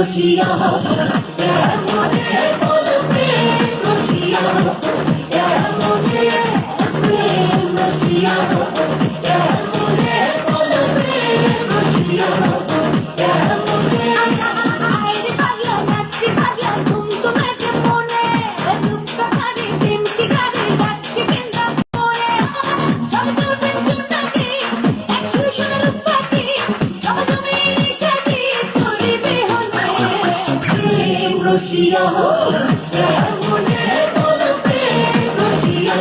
রসিয়া মনে বলো প্রেম রসিয়া মনে প্রেম রসিয়া মনে বলো প্রেম রসিয়া মনে আইরে পাগলা নাচি পাগলা তুম তোমাকে মনে তুম কাহারে প্রেম শিকারে যাচ্ছি কেন্দা পড়ে চল তোর প্রেম চুটাকে একটু শোনা রূপাকে সব তুমি সাথে তোরে বেহনে প্রেম রসিয়া মনে বলো প্রেম রসিয়া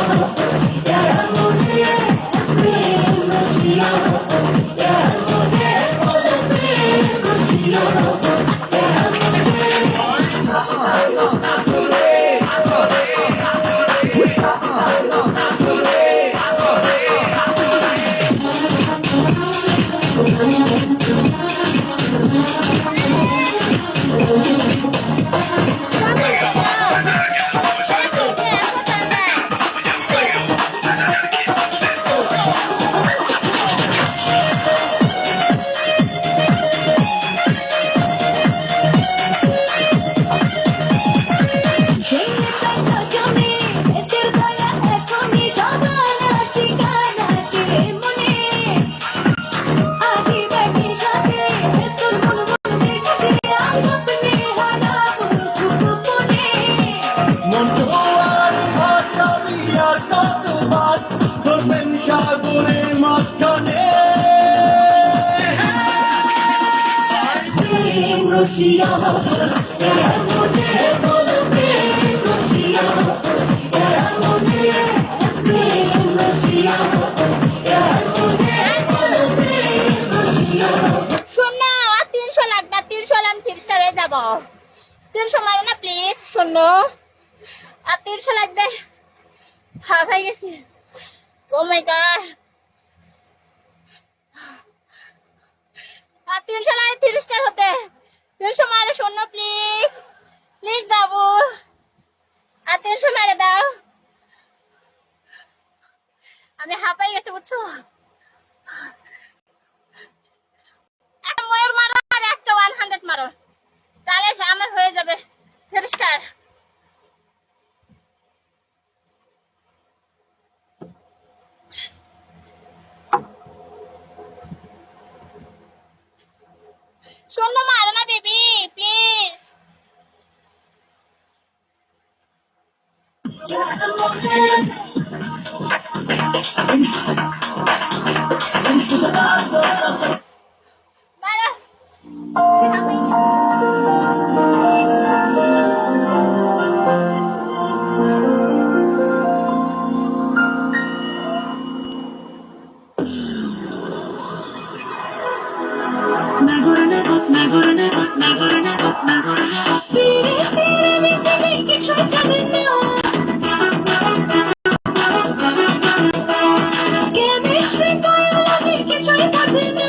মনে প্রেম রসিয়া মনে বলো প্রেম রসিয়া রসিয়া মনে বলো প্রেম রসিয়া মনে প্রেম রসিয়া মনে বলো প্রেম রসিয়া শোন না 300 লাগবে 300 আমি 30 টাকায় যাব 300 মারো না প্লিজ শোন আর 300 লাগবে হ্যাঁ ভাই গেছি ও মাই গড আর 300 লাগে 30 টাকা হতে 300 মারে শোন না প্লিজ প্লিজ বাবু আর 300 মেরে দাও আমি হাঁপাই গেছি বুঝছো একটা ময়ূর মারো আর একটা 100 মারো তাহলে আমার হয়ে যাবে 30 টাকা শোনো মারো না বেবি প্লিজ মারো Chemistry, biology, কিছুই বুঝি না